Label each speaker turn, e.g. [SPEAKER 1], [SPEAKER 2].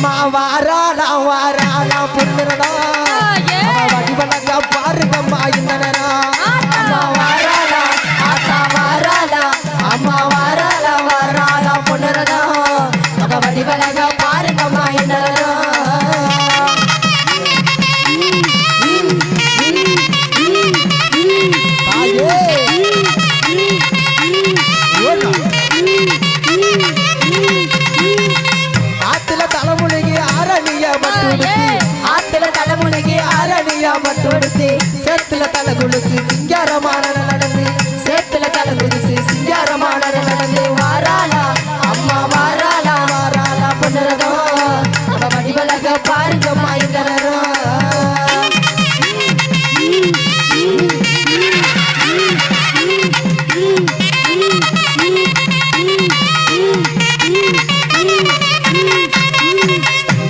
[SPEAKER 1] அம்மா வாராளா வாராளா பொண்ணுடா வடிவழகா பாருங்கம்மா இந்த நேரம் அம்மா வாராளா ஆத்தா வாராளா அம்மா வாராளா வாராளா பொண்ணுடா வடிவழகா பாருங்கம்மா இந்த நேரம் ஆத்துல தலைமுழுகி ஆரணிய மட்டும்